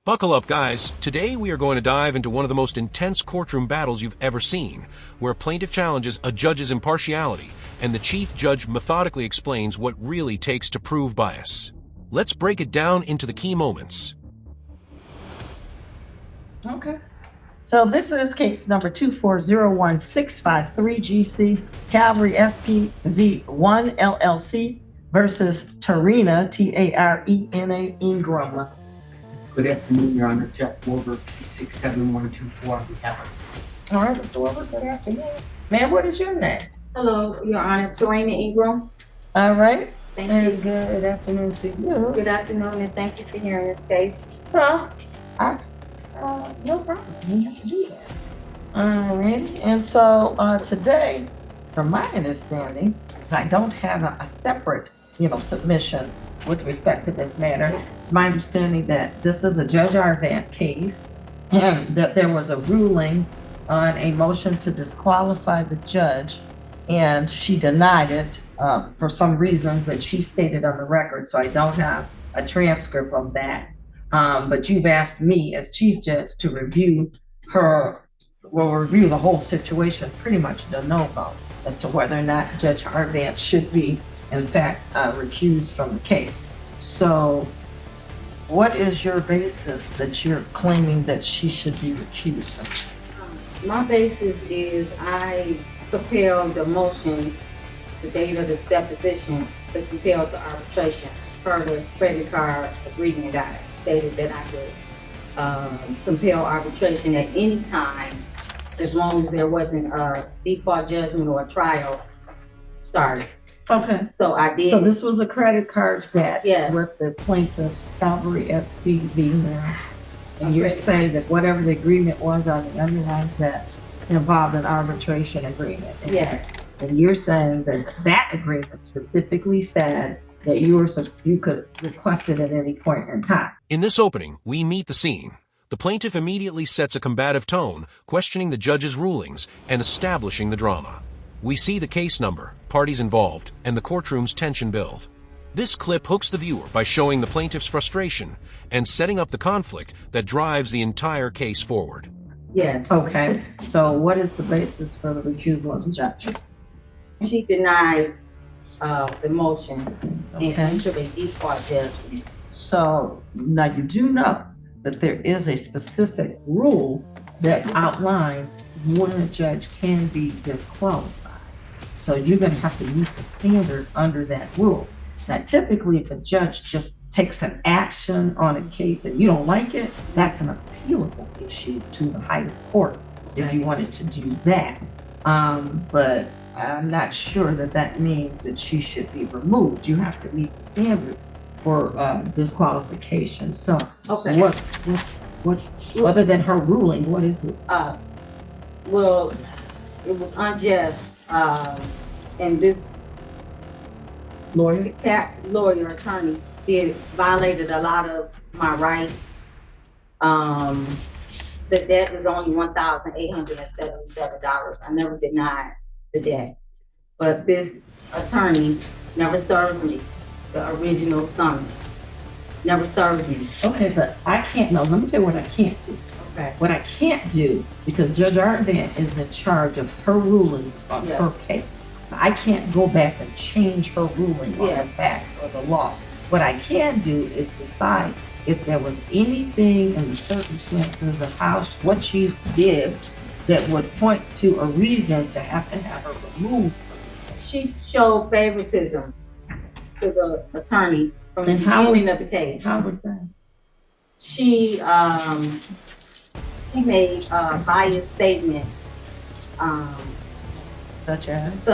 Buckle up, guys. Today we are going to dive into one of the most intense courtroom battles you've ever seen, where a plaintiff challenges a judge's impartiality, and the chief judge methodically explains what really takes to prove bias. Let's break it down into the key moments. Okay. So this is case number 2401653 GC Calvary SPV1 LLC versus Tarina, Tarena Ingram. Good afternoon, Your Honor. Jeff Wilbur, P67124. All right, Mr. Wilbur, good afternoon. Ma'am, what is your name? Hello, Your Honor, Tarena Ingram. All right. Thank And you. good afternoon to you. Good afternoon, and thank you for hearing this case. No problem. We have to do that. All right. And so today, from my understanding, I don't have a separate, submission with respect to this matter. It's my understanding that this is a Judge Arvant case and that there was a ruling on a motion to disqualify the judge, and she denied it for some reasons that she stated on the record. So I don't have a transcript of that. But you've asked me as chief judge to review the whole situation pretty much de novo as to whether or not Judge Arvant should be, in fact, recused from the case. So what is your basis that you're claiming that she should be recused from? My basis is I compelled the motion, the date of the deposition, to compel to arbitration per the credit card agreement guide. Stated that I could compel arbitration at any time as long as there wasn't a default judgment or a trial started. Okay. So I did. So this was a credit card debt. Yes. With the plaintiff, Calvary SPV now. And you're Okay. saying that whatever the agreement was on the underlying debt involved an arbitration agreement. Yes. And you're saying that that agreement specifically said that you could request it at any point in time. In this opening, we meet the scene. The plaintiff immediately sets a combative tone, questioning the judge's rulings and establishing the drama. We see the case number, parties involved, and the courtroom's tension build. This clip hooks the viewer by showing the plaintiff's frustration and setting up the conflict that drives the entire case forward. Yes. Okay, so what is the basis for the recusal of the judge? She denied the motion Okay. and entered a default judgment. So now you do know that there is a specific rule that outlines when a judge can be disqualified. So you're going to have to meet the standard under that rule. Now, typically, if a judge just takes an action on a case and you don't like it, that's an appealable issue to the higher court if you wanted to do that. But I'm not sure that means that she should be removed. You have to meet the standard for disqualification. So, Okay. what, other than her ruling, what is it? Well, it was unjust, and this Lawyer? attorney violated a lot of my rights. The debt was only $1,877. I never denied the debt, but this attorney never served me the original summons. Never served me. Okay, but I can't, no, let me tell you what I can't do. Okay. What I can't do, because Judge Arvant is in charge of her rulings on Yes. her case. I can't go back and change her ruling on the Yes. facts or the law. What I can do is decide if there was anything in the circumstances of what she did that would point to a reason to have her removed. She showed favoritism to the attorney from the And how beginning was- of the case. How was that? She made biased statements, Such as?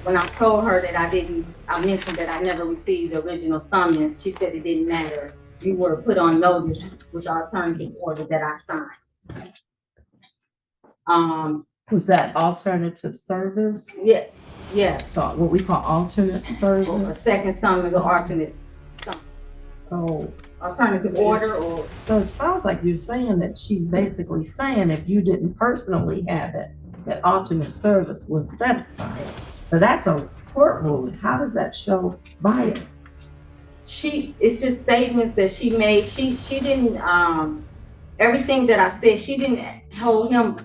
when I told her that I mentioned that I never received the original summons. She said it didn't matter. You were put on notice with the alternative order that I signed. Was that alternative service? Yeah. So what we call alternate A service? second summons or alternative Oh, alternative order or so it sounds like you're saying that she's basically saying if you didn't personally have it, that alternate service would satisfy it. So that's a court ruling. How does that show bias? it's just statements that she made. She didn't, everything that I said, she didn't hold him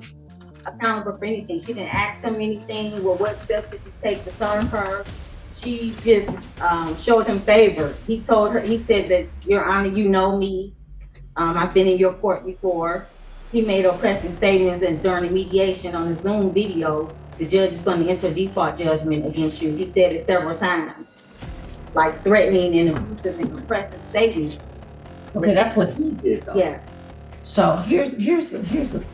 accountable for anything. She didn't ask him anything. Well, what steps did you take to serve her? She just showed him favor. He told her, he said that, Your Honor, you know me. I've been in your court before. He made oppressive statements, and during the mediation on the Zoom video, the judge is going to enter default judgment against you. He said it several times, like threatening and abusive and oppressive statements. Okay, that's what he did though. Yes. So here's the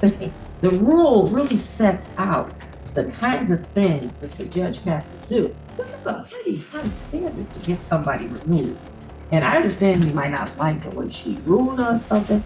thing. The rule really sets out the kinds of things that the judge has to do. This is a pretty high standard to get somebody removed. And I understand you might not like the way she ruled on something.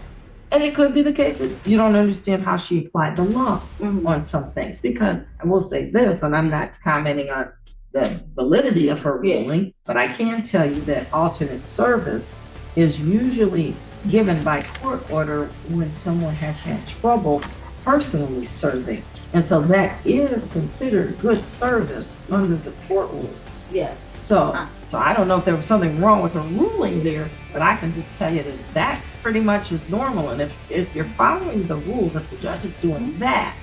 And it could be the case that you don't understand how she applied the law on some things. Because I will say this, and I'm not commenting on the validity of her ruling, but I can tell you that alternate service is usually given by court order when someone has had trouble personally serving. And so that is considered good service under the court rules. Yes. So I don't know if there was something wrong with her ruling there, but I can just tell you that that pretty much is normal. And if you're following the rules, if the judge is doing that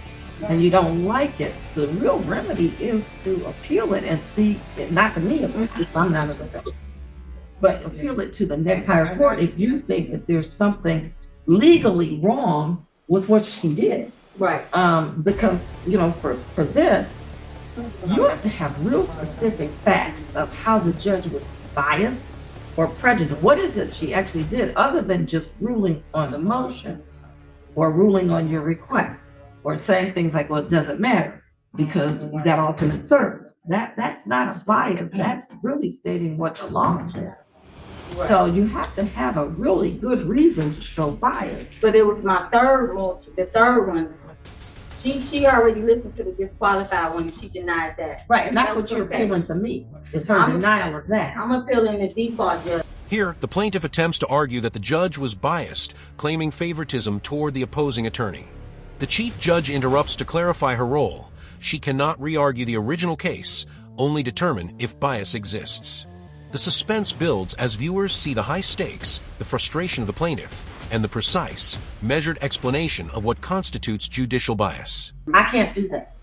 and you don't like it, the real remedy is to appeal it and see, not to me, because I'm not a judge, but appeal it to the next higher court if you think that there's something legally wrong with what she did. Right. Because, you know, for this, you have to have real specific facts of how the judge was biased or prejudiced. What is it she actually did other than just ruling on the motions or ruling on your requests or saying things like, well, it doesn't matter because you got alternate service. That's not a bias. That's really stating what the law says. Right. So you have to have a really good reason to show bias. But it was my third motion, the third one. She already listened to the disqualified one and she denied that. Right, and that's what you're appealing to me, is her denial of that. I'm appealing the default judge. Here, the plaintiff attempts to argue that the judge was biased, claiming favoritism toward the opposing attorney. The chief judge interrupts to clarify her role. She cannot re-argue the original case, only determine if bias exists. The suspense builds as viewers see the high stakes, the frustration of the plaintiff, and the precise, measured explanation of what constitutes judicial bias. I can't do that.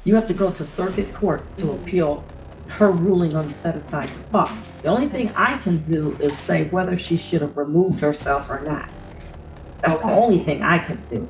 You have to go to circuit court to appeal her ruling on the set-aside default. The only thing I can do is say whether she should have removed herself or not. That's the only thing I can do,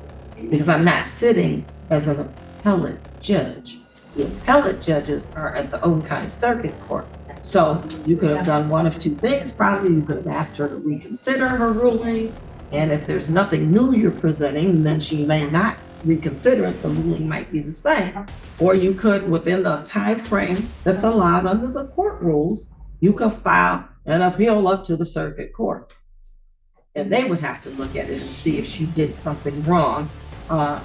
because I'm not sitting as an appellate judge. The appellate judges are at the Oakland County Circuit Court. So you could have done one of two things. Probably you could have asked her to reconsider her ruling. And if there's nothing new you're presenting, then she may not reconsider it. The ruling might be the same. Or you could, within the time frame that's allowed under the court rules, you could file an appeal up to the circuit court. And they would have to look at it and see if she did something wrong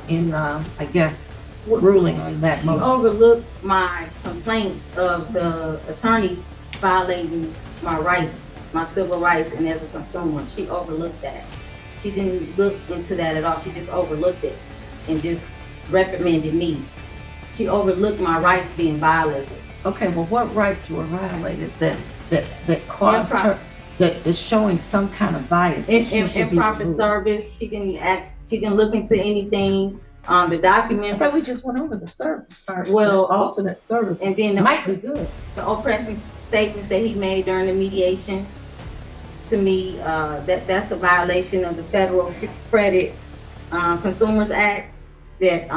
in, I guess, ruling on that motion. She overlooked my complaints of the attorney violating my rights, my civil rights, and as a consumer. She overlooked that. She didn't look into that at all. She just overlooked it and just reprimanded me. She overlooked my rights being violated. Okay, well, what rights were violated that caused her, that is showing some kind of bias? Improper service. She didn't look into anything. The documents. I thought we just went over the service part. Well, alternate service, and then might be good. The oppressive statements that he made during the mediation. To me, that's a violation of the Federal Credit Consumers Act. That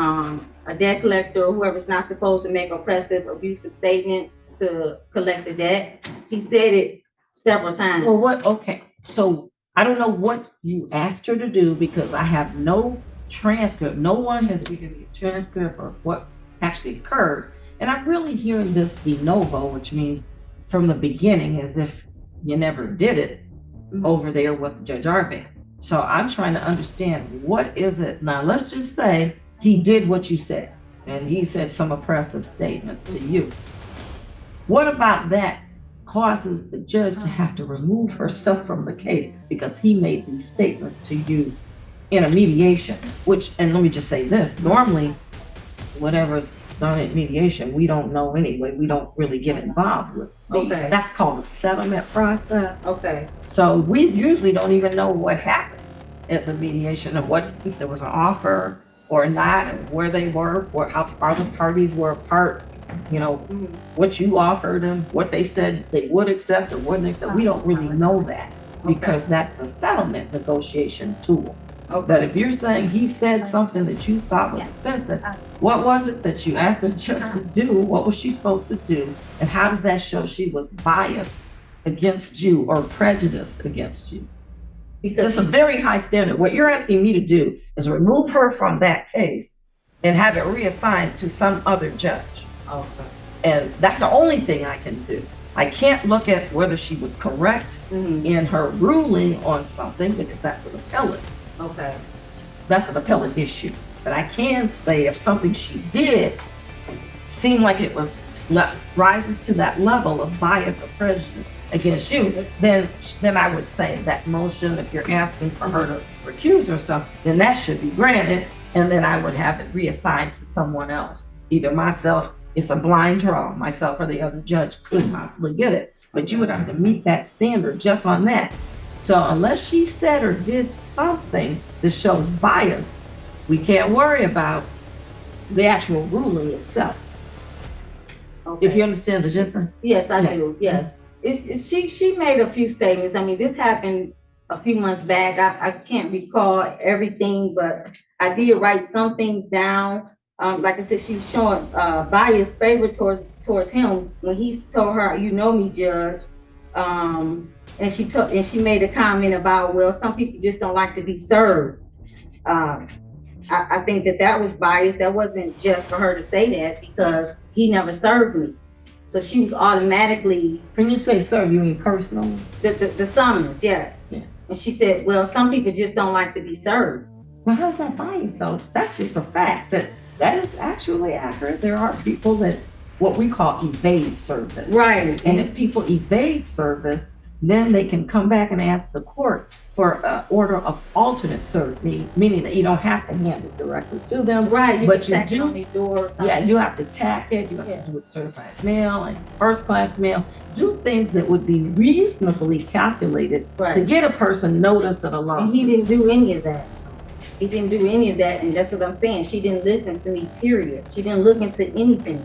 a debt collector or whoever's not supposed to make oppressive, abusive statements to collect the debt. He said it several times. Well, what? Okay, so I don't know what you asked her to do because I have no transcript. No one has given me a transcript of what actually occurred. And I'm really hearing this de novo, which means from the beginning, as if you never did it over there with Judge Arvin. So I'm trying to understand, what is it? Now, let's just say he did what you said, and he said some oppressive statements to you. What about that causes the judge to have to remove herself from the case because he made these statements to you in a mediation? Which, and let me just say this, normally whatever's done at mediation, we don't know anyway. We don't really get involved with these. Okay. That's called a settlement process. Okay. So we usually don't even know what happened at the mediation, or what, if there was an offer or not, and where they were, or how other parties were apart, you know, what you offered them, what they said they would accept or wouldn't accept. We don't really know that, because that's a settlement negotiation tool. But if you're saying he said something that you thought was offensive, what was it that you asked the judge to do? What was she supposed to do? And how does that show she was biased against you or prejudiced against you? Because it's a very high standard. What you're asking me to do is remove her from that case and have it reassigned to some other judge. Okay. And that's the only thing I can do. I can't look at whether she was correct in her ruling on something, because that's an appellate. Okay. That's an appellate issue. But I can say if something she did seemed like it was rises to that level of bias or prejudice against you, then I would say that motion, if you're asking for her to recuse herself, then that should be granted, and then I would have it reassigned to someone else. Either myself, it's a blind draw, myself or the other judge could possibly get it, but you would have to meet that standard just on that. So unless she said or did something that shows bias, we can't worry about the actual ruling itself. Okay. If you understand the difference? Yes, I do. Yes. She made a few statements. I mean, this happened a few months back. I can't recall everything, but I did write some things down. Like I said, she was showing bias favor towards him when he told her, "You know me, Judge." And she made a comment about, well, some people just don't like to be served. I think that was biased. That wasn't just for her to say that, because he never served me. So she was automatically. When you say serve, you mean personal? The summons, yes. Yeah. And she said, well, some people just don't like to be served. Well, how's that biased though? That's just a fact that is actually accurate. There are people that what we call evade service. Right. And if people evade service, then they can come back and ask the court for an order of alternate service, meaning that you don't have to hand it directly to them. Right, but you tack it do. On the door or something. Yeah, you have to tack it. You have to do it certified mail and first class mail. Do things that would be reasonably calculated to get a person notice of a lawsuit. And he didn't do any of that. He didn't do any of that, and that's what I'm saying. She didn't listen to me, period. She didn't look into anything.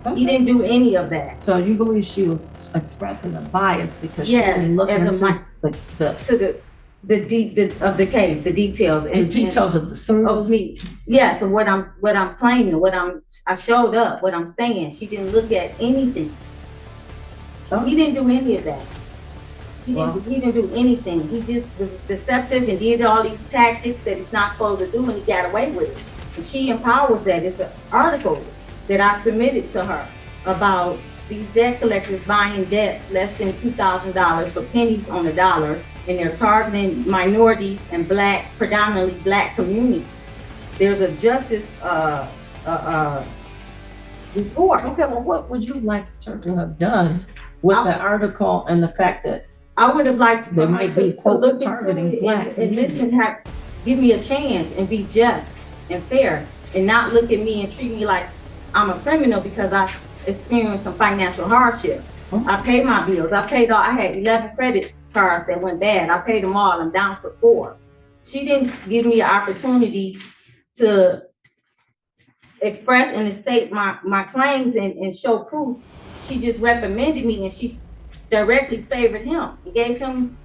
Okay. He didn't do any of that. So you believe she was expressing a bias because she didn't look into the case, the details, and details of the service. Of me. Yes, and what I'm claiming, I showed up, what I'm saying. She didn't look at anything. So he didn't do any of that. He didn't do anything. He just was deceptive and did all these tactics that he's not supposed to do, and he got away with it. And she empowers that. It's an article that I submitted to her about these debt collectors buying debts less than $2,000 for pennies on the dollar, and they're targeting minority and predominantly black communities. There's a justice report. Okay, well, what would you like her to have done with the article and the fact that I would have liked there might be look targeting into black it and listen, give me a chance and be just and fair, and not look at me and treat me like I'm a criminal because I experienced some financial hardship. I paid my bills. I had 11 credit cards that went bad. I paid them all. I'm down to 4. She didn't give me an opportunity to express and state my claims and show proof. She just reprimanded me, and she directly favored him and gave him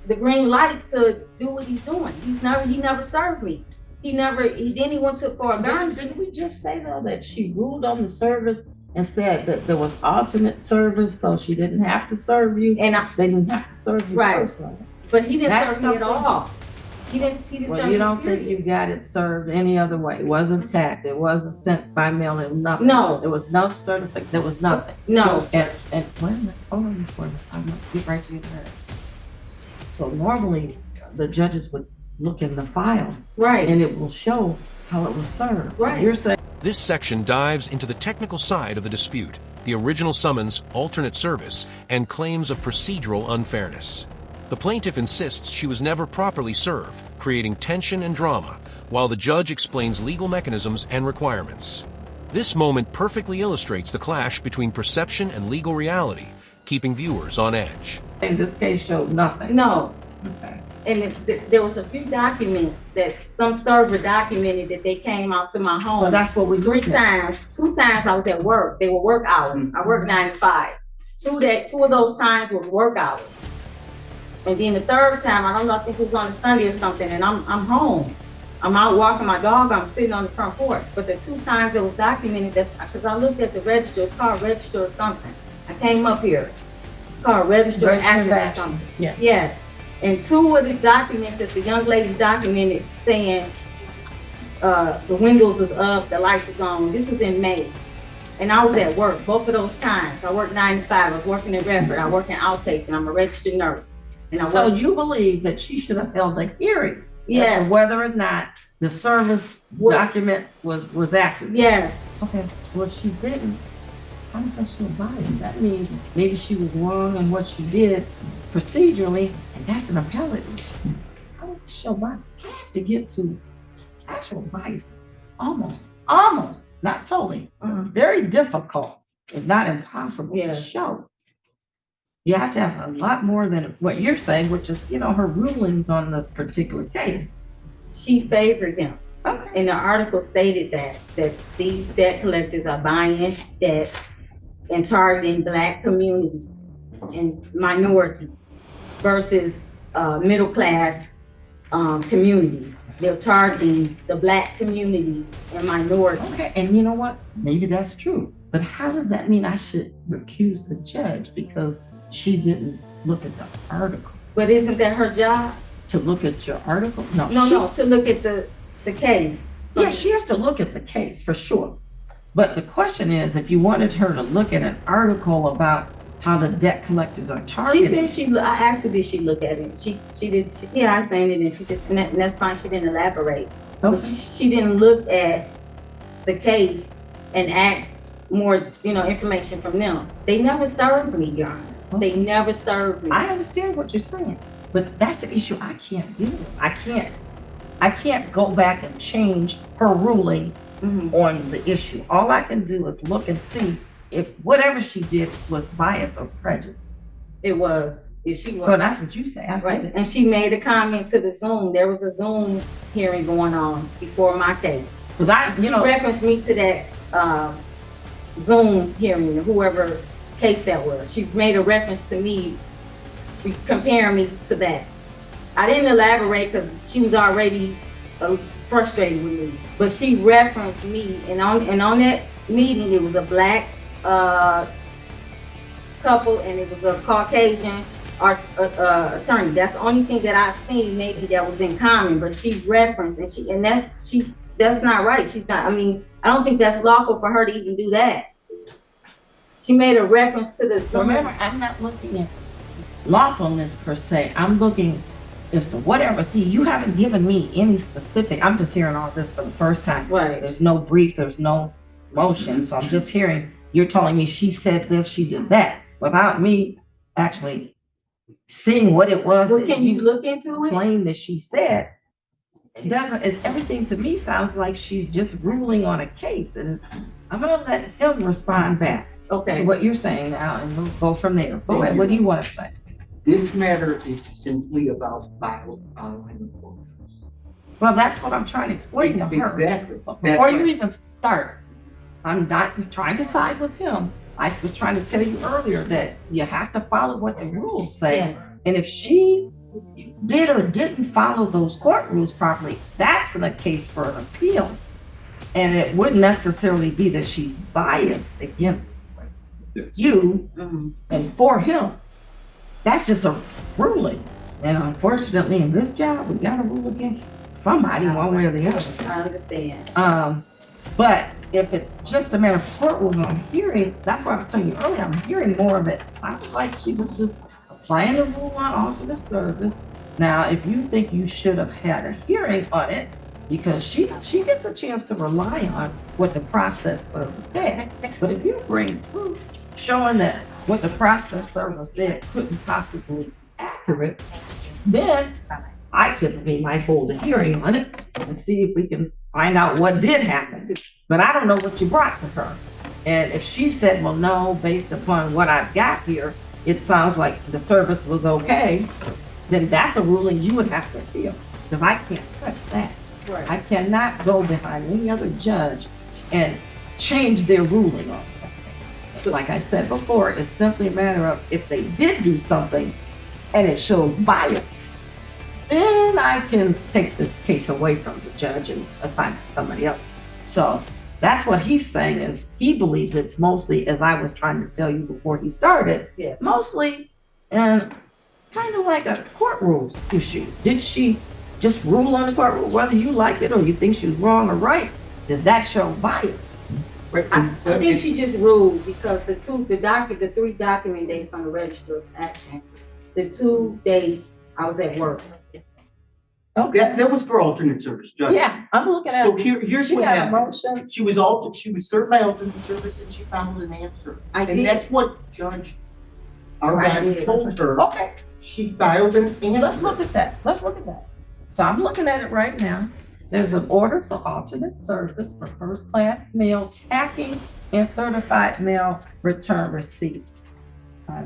the green light to do what he's doing. He never served me. He went to for a gun. Didn't we just say though that she ruled on the service and said that there was alternate service, so she didn't have to serve you, and they didn't have to serve you personally? But he didn't serve me at all. He didn't serve me. Well, you don't think you got it served any other way? It wasn't tagged. It wasn't sent by mail. It was nothing. No. There was no certificate. There was nothing. No. And wait a minute. Hold on before I'm gonna get right to your turn. So normally the judges would look in the file, right, and it will show how it was served. Right. You're saying this section dives into the technical side of the dispute, the original summons, alternate service, and claims of procedural unfairness. The plaintiff insists she was never properly served, creating tension and drama, while the judge explains legal mechanisms and requirements. This moment perfectly illustrates the clash between perception and legal reality, keeping viewers on edge. And this case showed nothing. No. Okay. And there was a few documents that some server documented that they came out to my home. Well, that's what we Three looked at. times. 2 times I was at work. They were work hours. I worked 9 to 5. Two of those times was work hours. And then the third time, I don't know, I think it was on a Sunday or something, and I'm home. I'm out walking my dog, I'm sitting on the front porch. But the 2 times it was documented, that because I looked at the register, it's called register or something. I came up here. It's called register and accident or something. Yeah. Yeah. And 2 of the documents that the young lady documented saying the windows was up, the lights was on. This was in May. And I was at work both of those times. I worked 9 to 5. I was working in Redford. I work in outpatient. I'm a registered nurse. And I So work, you believe that she should have held a hearing? Yes. As to whether or not the service document was accurate? yeah. Okay, well, she didn't. How does that show bias? That means maybe she was wrong in what she did procedurally, and that's an appellate issue. How does it show bias? I have to get to actual bias. Almost, not totally. Very difficult, if not impossible Yeah. to show. You have to have a lot more than what you're saying, which is, her rulings on the particular case. She favored him. Okay. And the article stated that these debt collectors are buying debts and targeting Black communities and minorities versus middle class communities. They're targeting the Black communities and minorities. Okay, and you know what? Maybe that's true. But how does that mean I should recuse the judge because she didn't look at the article? But isn't that her job? To look at your article? No, To look at the case. Yeah, she has to look at the case for sure. But the question is, if you wanted her to look at an article about how the debt collectors are targeted. She said I asked her, did she look at it? She did. I seen it, and she did, and that's fine. She didn't elaborate. But Okay. she didn't look at the case and ask more, information from them. They never served me, Your Honor. Okay. They never served me. I understand what you're saying, but that's the issue I can't deal with. I can't go back and change her ruling on the issue. All I can do is look and see if whatever she did was bias or prejudice. It was. Yeah, she was. Well, that's what you say. I Right. get it. And she made a comment to the Zoom. There was a Zoom hearing going on before my case. Because She referenced me to that Zoom hearing, whoever case that was. She made a reference to me, comparing me to that. I didn't elaborate because she was already frustrated with me. But she referenced me, and on that meeting, it was a Black couple, and it was a Caucasian attorney. That's the only thing that I've seen maybe that was in common. But she referenced, and that's not right. She's not. I mean, I don't think that's lawful for her to even do that. She made a reference to the. Remember, I'm not looking at lawfulness per se. I'm looking as to whatever. See, you haven't given me any specific. I'm just hearing all this for the first time. Right. There's no brief. There's no motion. So I'm just hearing. You're telling me she said this, she did that, without me actually seeing what it was. Well, can you look into it? Claim that she said. It doesn't. It's everything to me sounds like she's just ruling on a case, and I'm gonna let him respond back Okay. to what you're saying now, and we'll go from there. Go ahead. What do you want to say? This matter is simply about following the court. Well, that's what I'm trying to explain to her. Exactly. But That's before you right. even start, I'm not trying to side with him. I was trying to tell you earlier that you have to follow what the rules say. Yes. And if she did or didn't follow those court rules properly, that's in a case for an appeal. And it wouldn't necessarily be that she's biased against you and for him. That's just a ruling. And unfortunately, in this job, we got to rule against somebody one way or the other. I understand. But if it's just a matter of court rules I'm hearing, that's why I was telling you earlier, I'm hearing more of it. Sounds like she was just applying the rule on alternate service. Now, if you think you should have had a hearing on it, because she gets a chance to rely on what the process server said. But if you bring proof showing that what the process server said couldn't possibly be accurate, Then I typically might hold a hearing on it and see if we can find out what did happen. But I don't know what you brought to her. And if she said, well, no, based upon what I've got here, it sounds like the service was okay, then that's a ruling you would have to appeal, because I can't touch that. Right. I cannot go behind any other judge and change their ruling on something. Like I said before, it's simply a matter of if they did do something and it showed bias, then I can take the case away from the judge and assign it to somebody else. So that's what he's saying, is he believes it's mostly, as I was trying to tell you before he started, Yes. mostly kind of like a court rules issue. Did she just rule on the court rule, whether you like it or you think she was wrong or right? Does that show bias? I think she just ruled because the three document dates on the register of action, the 2 days I was at work. Okay. That was for alternate service, Judge. Yeah, I'm looking at. So here's She what got a happened. motion. She was served by alternate service and she filed an answer. I And did. that's what Judge Arvani told her. Okay, She filed an answer. let's look at that. Let's look at that. So I'm looking at it right now. There's an order for alternate service for first class mail tacking and certified mail return receipt.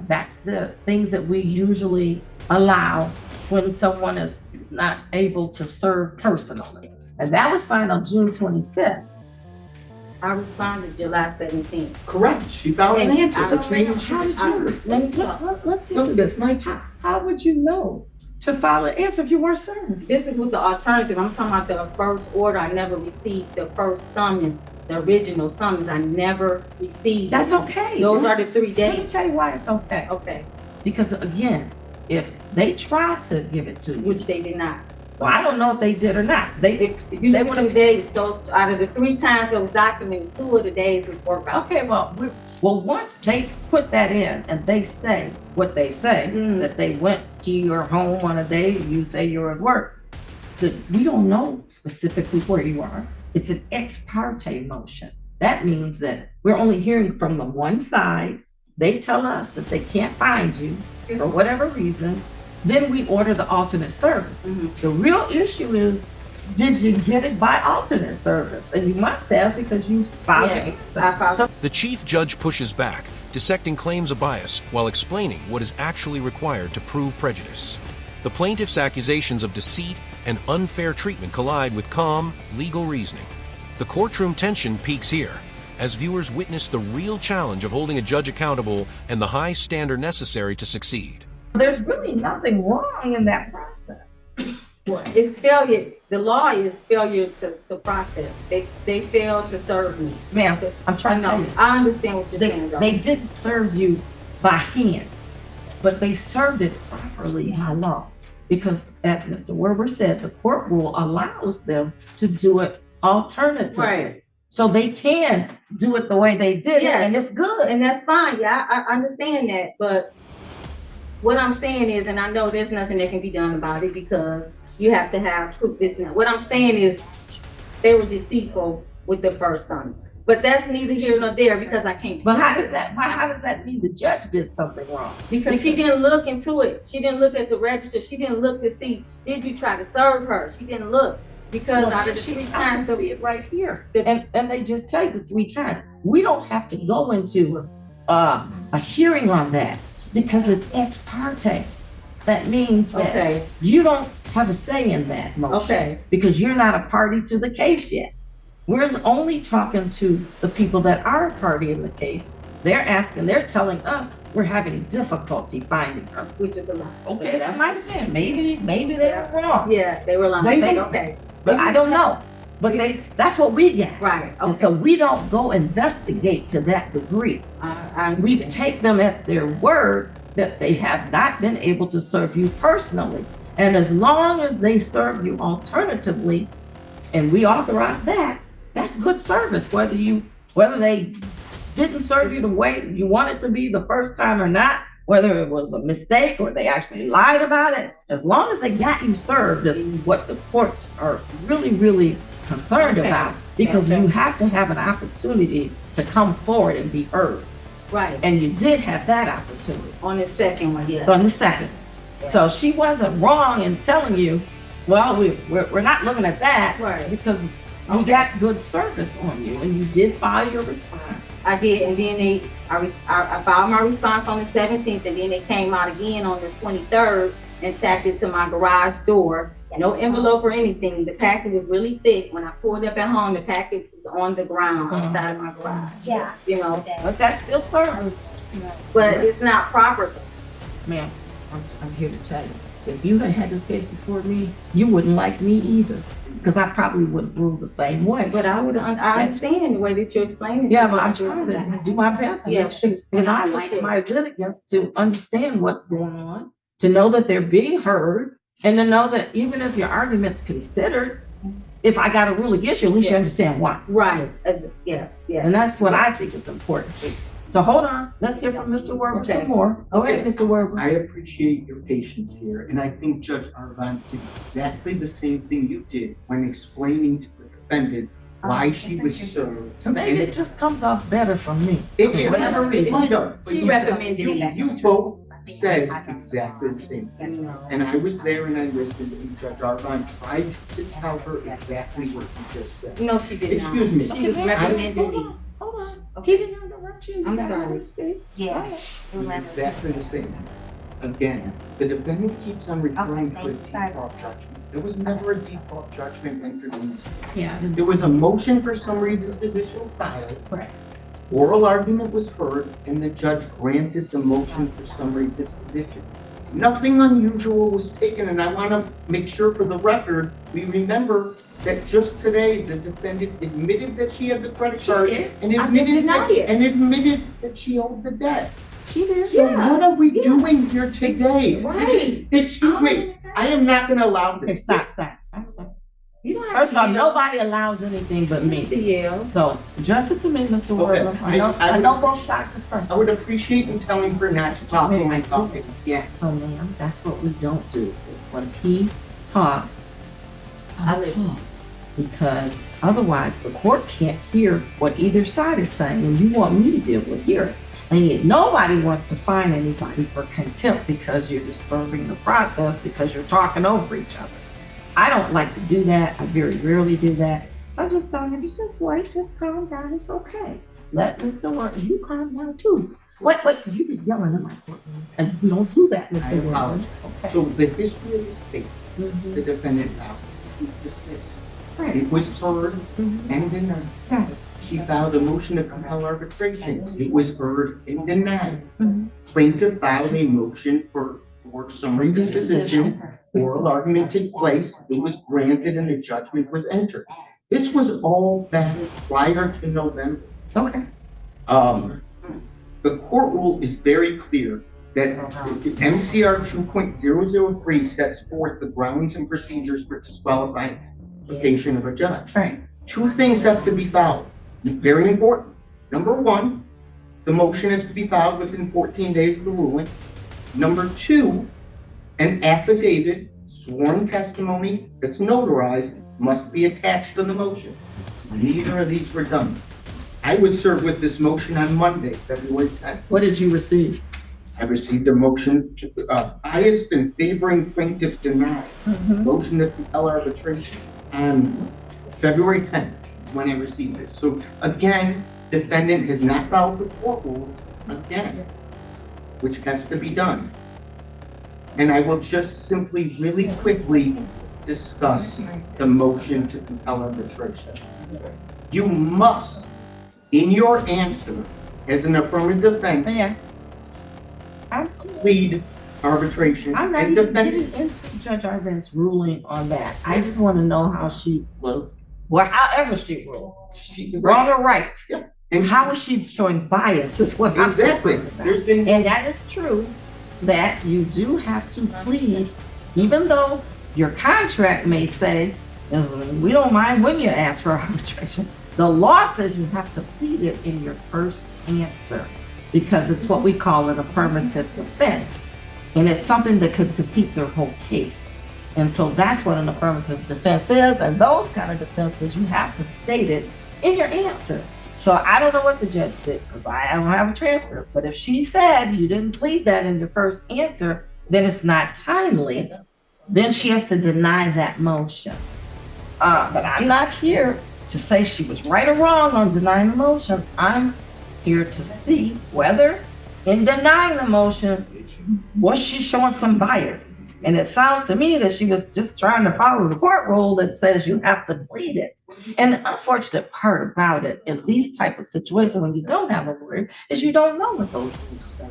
That's the things that we usually allow when someone is not able to serve personally. And that was signed on June 25th. I responded July 17th. Correct. She filed an answer. So Which means how did you, Let me talk. let's get No, to that's this. my How would you know to file an answer if you weren't served? This is with the alternative. I'm talking about the first order. I never received the first summons, the original summons. I never received. That's okay. Those are the 3 Let me days. tell you why it's okay. Okay, Because again, if they try to give it to you, which they did not. well, I don't know if they did or not. If you They look at would've- the days, those out of the 3 times that was documented, 2 of the days was work out. Okay, well, once they put that in and they say what they say, that they went to your home on a day, you say you're at work, we don't know specifically where you are. It's an ex parte motion. That means that we're only hearing from the one side. They tell us that they can't find you for whatever reason. Then we order the alternate service. The real issue is, did you get it by alternate service? And you must have, because you filed it. I filed. So The chief judge pushes back, dissecting claims of bias while explaining what is actually required to prove prejudice. The plaintiff's accusations of deceit and unfair treatment collide with calm, legal reasoning. The courtroom tension peaks here, as viewers witness the real challenge of holding a judge accountable and the high standard necessary to succeed. there's really nothing wrong in that process. It's failure. The law is failure to process. They failed to serve me. Ma'am, I'm trying to tell No, you, I understand what you're saying, though. they didn't serve you by hand, but they served it properly by law. Because as Mr. Werber said, the court rule allows them to do it alternatively. Right. So they can do it the way they did it, Yes. and it's good. And that's fine. Yeah, I understand that. But what I'm saying is, and I know there's nothing that can be done about it because you have to have proof this and that. What I'm saying is they were deceitful with the first summons. But that's neither here nor there because I can't. But how does that mean the judge did something wrong? Because she didn't look into it. She didn't look at the register. She didn't look to see, did you try to serve her? She didn't look. Because out of the 3 I times, can see it right here. And they just tell you the 3 times. We don't have to go into a hearing on that because it's ex parte. That means that okay, you don't have a say in that motion okay, because you're not a party to the case yet. We're only talking to the people that are a party in the case. They're telling us we're having difficulty finding her. which is a lie. Okay, that might have been. Maybe they were wrong. Yeah, they were lying. They- Okay, But I don't know. But that's what we get. right. And Okay. so we don't go investigate to that degree. We understand. take them at their word that they have not been able to serve you personally. And as long as they serve you alternatively, and we authorize that, that's good service, whether they didn't serve you the way you wanted to be the first time or not, whether it was a mistake or they actually lied about it, as long as they got you served is what the courts are really, really concerned Okay. about, because Gotcha. you have to have an opportunity to come forward and be heard. Right. And you did have that opportunity On the second one, yeah. on the second. So she wasn't wrong in telling you, well, we're not looking at that. Right. Because we got good service on you and you did file your response. I did, and then I filed my response on the 17th, and then they came out again on the 23rd and tacked it to my garage door. No envelope or anything. The packet was really thick. When I pulled up at home, the packet was on the ground outside my garage. Yeah. You know, But that's still service. but it's not proper. Ma'am, I'm here to tell you, if you had this case before me, you wouldn't like me either. Because I probably wouldn't rule the same way. But I understand the way that you're explaining it. Yeah, but I'm trying to do my best to Yeah. make sure, and I like my litigants to understand what's going on, to know that they're being heard, and to know that even if your argument's considered, if I got a rule against you, at least you understand why. Right. Yes. And that's what I think is important. So hold on, let's hear from Mr. Werber some more. Go ahead, Mr. Werber. I appreciate your patience here, and I think Judge Arvon did exactly the same thing you did when explaining to the defendant why she was served. So maybe it just comes off better from me. It Whatever reason. might have, but She you- recommended it. You both said exactly the same thing. And I was there and I listened, and Judge Arvon tried to tell her exactly what you just said. No, she did not. Excuse me. She was recommending me. Hold on, he didn't interrupt you. I'm You gotta sorry. let him speak. Yeah. It was exactly the same. Again, the defendant keeps on referring to a default judgment. There was never a default judgment entered in this case. Yeah. There was a motion for summary disposition filed. Right. Oral argument was heard, and the judge granted the motion for summary disposition. Nothing unusual was taken, and I want to make sure for the record, we remember that just today, the defendant admitted that she had the credit card did. and I didn't deny it. admitted that she owed the debt. She did. So Yeah. what are we doing here today? Right. Excuse me, I am not gonna allow Okay, this. stop. You don't have First to of all, yell. nobody allows anything but me. Yeah. So address it to me, Mr. Okay, Werber. I I would- know both sides are first. I would appreciate you telling her not to talk when I'm talking. Yeah. So ma'am, that's what we don't do, is when he talks, I I listen. talk. Because otherwise the court can't hear what either side is saying, and you want me to be able to hear it. And yet nobody wants to fine anybody for contempt because you're disturbing the process, because you're talking over each other. I don't like to do that. I very rarely do that. So I'm just telling you, just wait, just calm down. It's okay. Let Mr. Werber, you calm down too. Wait, because you be yelling in my courtroom, and we don't do that, I Mr. Werber. apologize. Okay. So the history of this case, Mhm. the defendant filed to dismiss. Right. It was heard Mhm. and denied. Right. She filed a motion to compel arbitration. It was heard and denied. Mhm. Plaintiff filed a motion for summary disposition. Oral argument took place. It was granted and the judgment was entered. This was all back prior to November. Okay. The court rule is very clear that MCR 2.003 sets forth the grounds and procedures for disqualification of a judge. Right. Two things have to be filed, very important. Number one, the motion is to be filed within 14 days of the ruling. Number two, an affidavit, sworn testimony that's notarized must be attached to the motion. Neither of these were done. I was served with this motion on Monday, February 10th. What did you receive? I received a motion to, biased and favoring plaintiff denied. Motion to compel arbitration on February 10th is when I received it. So again, defendant has not followed the court rules again, which has to be done. And I will just simply really quickly discuss the motion to compel arbitration. You must, in your answer, as an affirmative defense, Yeah. plead arbitration. I'm not and even defendant. getting into Judge Arvin's ruling on that. I just want to know how she was, well, however she ruled, wrong or right. Yeah. And How is she showing bias is what I'm exactly. talking about. There's been And that is true, that you do have to plead, even though your contract may say, we don't mind when you ask for arbitration. The law says you have to plead it in your first answer, because it's what we call an affirmative defense. And it's something that could defeat their whole case. And so that's what an affirmative defense is. And those kind of defenses, you have to state it in your answer. So I don't know what the judge did, because I don't have a transcript. But if she said you didn't plead that in your first answer, then it's not timely, then she has to deny that motion. But I'm not here to say she was right or wrong on denying the motion. I'm here to see whether in denying the motion, was she showing some bias? And it sounds to me that she was just trying to follow the court rule that says you have to plead it. And the unfortunate part about it in these type of situations when you don't have a lawyer is you don't know what those rules say.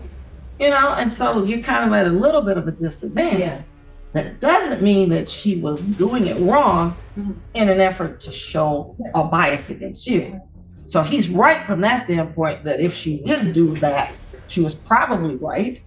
And so you're kind of at a little bit of a disadvantage. Yes. That doesn't mean that she was doing it wrong in an effort to show a bias against you. So he's right from that standpoint that if she did do that, she was probably right.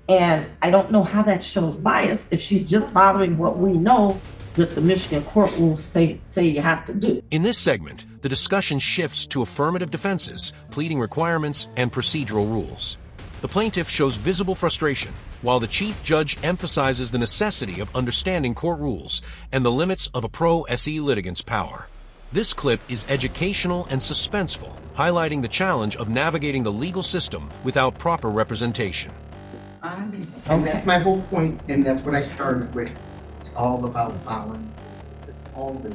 And I don't know how that shows bias if she's just following what we know that the Michigan court rules say you have to do. In this segment, the discussion shifts to affirmative defenses, pleading requirements, and procedural rules. The plaintiff shows visible frustration, while the chief judge emphasizes the necessity of understanding court rules and the limits of a pro se litigant's power. This clip is educational and suspenseful, highlighting the challenge of navigating the legal system without proper representation. And that's my whole point, and that's what I started with. It's all about following. It's all the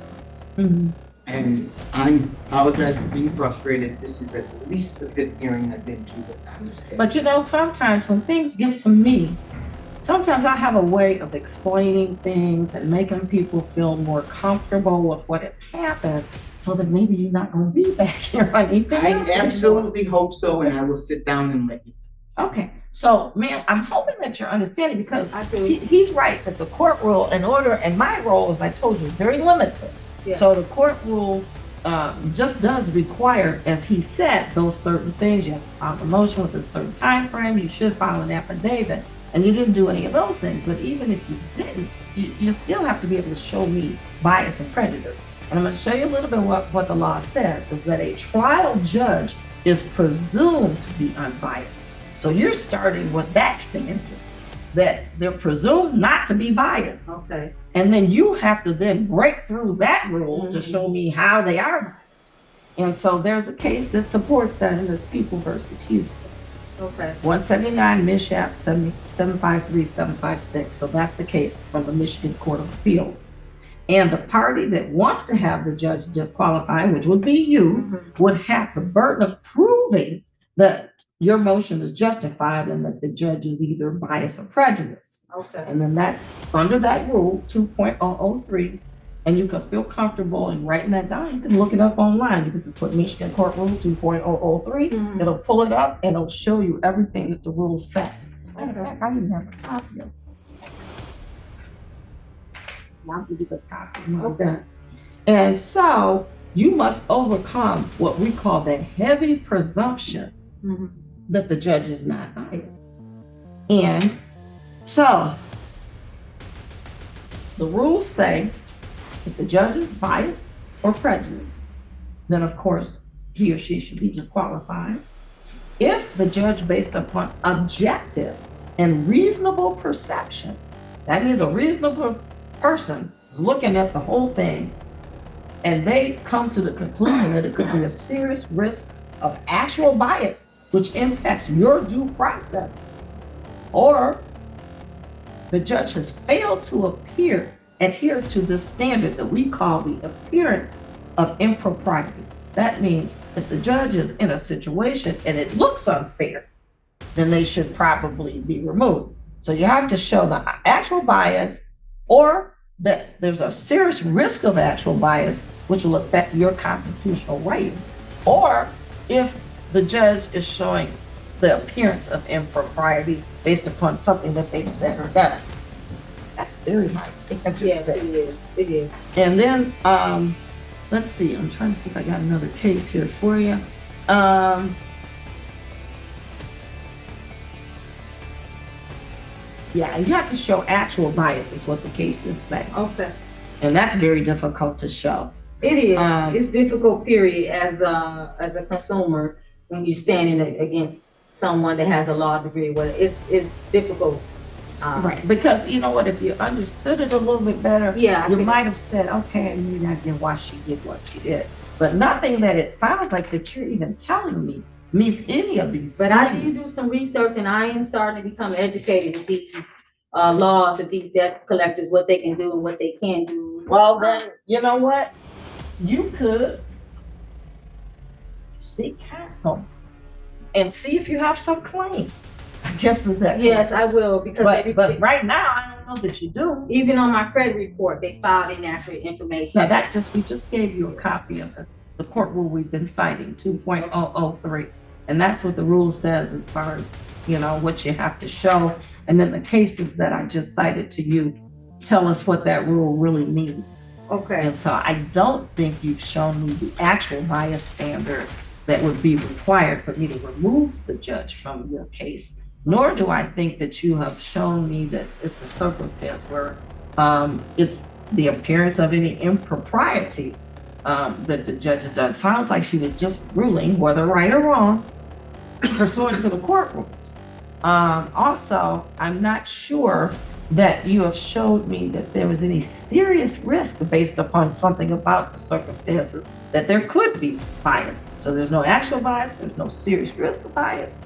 things. And I apologize for being frustrated. This is at least the 5th hearing I've been to on this case. But sometimes when things get to me, sometimes I have a way of explaining things and making people feel more comfortable with what has happened so that maybe you're not going to be back here on anything else. I absolutely hope so, and I will sit down and let you. Okay, so ma'am, I'm hoping that you're understanding because he's right that the court rule in order, and my role, as I told you, is very limited. Yeah. So the court rule just does require, as he said, those certain things. You have to file a motion with a certain time frame. You should file an affidavit, and you didn't do any of those things. But even if you didn't, you still have to be able to show me bias and prejudice. And I'm going to show you a little bit what the law says, is that a trial judge is presumed to be unbiased. So you're starting with that standard, that they're presumed not to be biased. Okay. And then you have to then break through that rule to show me how they are biased. And so there's a case that supports that, and it's People versus Houston. Okay. 179 Mishap 753-756. So that's the case from the Michigan Court of Appeals. And the party that wants to have the judge disqualified, which would be you, would have the burden of proving that your motion is justified and that the judge is either biased or prejudiced. Okay. And then that's under that rule 2.003, and you can feel comfortable in writing that down. You can look it up online. You can just put Michigan Court Rule 2.003. It'll pull it up and it'll show you everything that the rule says. Matter of fact, I even have a copy of it. I'll give you the copy. Okay. And so you must overcome what we call the heavy presumption that the judge is not biased. And so the rules say if the judge is biased or prejudiced, then of course he or she should be disqualified. If the judge, based upon objective and reasonable perceptions, that means a reasonable person is looking at the whole thing and they come to the conclusion that it could be a serious risk of actual bias which impacts your due process, or the judge has failed to adhere to the standard that we call the appearance of impropriety. That means if the judge is in a situation and it looks unfair, then they should probably be removed. So you have to show the actual bias, or that there's a serious risk of actual bias which will affect your constitutional rights, or if the judge is showing the appearance of impropriety based upon something that they've said or done. That's very high standard. Yes, it is. It is. And then, let's see, I'm trying to see if I got another case here for you. Yeah, you have to show actual bias is what the cases say. Okay. And that's very difficult to show. It is. It's difficult, period, as a consumer when you're standing against someone that has a law degree. Well, it's difficult. Right, because you know what, if you understood it a little bit better, you might have said, okay, maybe I get why she did what she did. But nothing that it sounds like that you're even telling me meets any of these. But I did do some research, and I am starting to become educated with these laws of these debt collectors, what they can do and what they can't do. Well, then, you know what? You could seek counsel and see if you have some claim. I guess is that. Yes, I will, because But right now, I don't know that you do. even on my credit report, they filed inaccurate information. Now we just gave you a copy of this, the court rule we've been citing, 2.003. And that's what the rule says as far as, what you have to show. And then the cases that I just cited to you tell us what that rule really means. Okay. And so I don't think you've shown me the actual bias standard that would be required for me to remove the judge from your case, nor do I think that you have shown me that it's a circumstance where it's the appearance of any impropriety that the judge has done. It sounds like she was just ruling, whether right or wrong, pursuant to the court rules. Also, I'm not sure that you have showed me that there was any serious risk based upon something about the circumstances that there could be bias. So there's no actual bias, there's no serious risk of bias,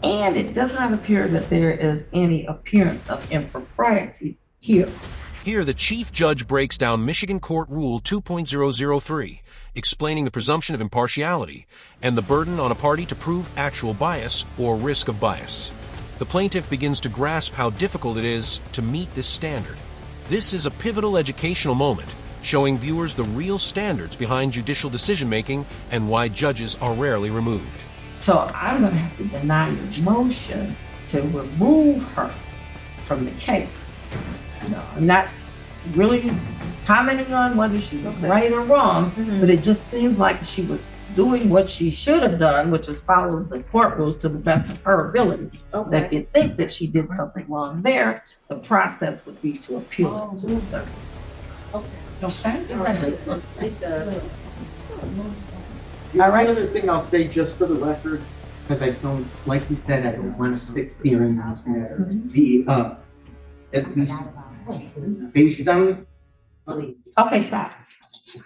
and it does not appear that there is any appearance of impropriety here. Here, the Chief Judge breaks down Michigan Court Rule 2.003, explaining the presumption of impartiality and the burden on a party to prove actual bias or risk of bias. The plaintiff begins to grasp how difficult it is to meet this standard. This is a pivotal educational moment, showing viewers the real standards behind judicial decision-making and why judges are rarely removed. So I'm going to have to deny the motion to remove her from the case. No, I'm not really commenting on whether she was right or wrong, but it just seems like she was doing what she should have done, which is follow the court rules to the best of her ability. That if you think that she did something wrong there, the process would be to appeal it to the circuit. All right. Another thing I'll say, just for the record, because I don't, like we said, I don't want to stick steering on this matter. At least based on. Okay, stop.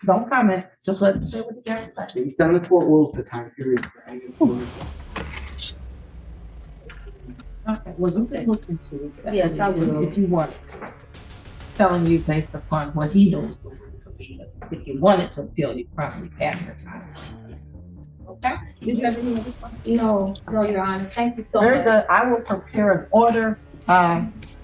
Don't comment. Just let me say what the judge said. Based on the court rules, the time period. Okay, well, you can look into this. Yes, I will. If you want. Telling you based upon what he knows the rule to be. If you wanted to appeal, you probably have the time. Okay? Did you have any other questions? No, Your Honor. Thank you so Very much. good. I will prepare an order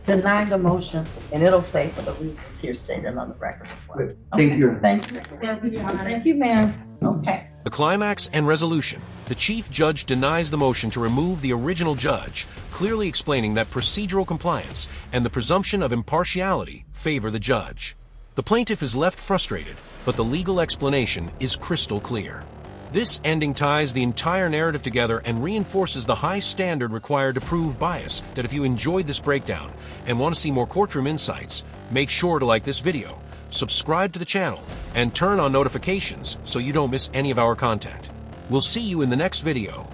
denying the motion, and it'll say for the reasons here stated on the record as well. Thank you. Thank you. Thank you, ma'am. Okay. The climax and resolution. The Chief Judge denies the motion to remove the original judge, clearly explaining that procedural compliance and the presumption of impartiality favor the judge. The plaintiff is left frustrated, but the legal explanation is crystal clear. This ending ties the entire narrative together and reinforces the high standard required to prove bias. That if you enjoyed this breakdown and want to see more courtroom insights, make sure to like this video, subscribe to the channel, and turn on notifications so you don't miss any of our content. We'll see you in the next video.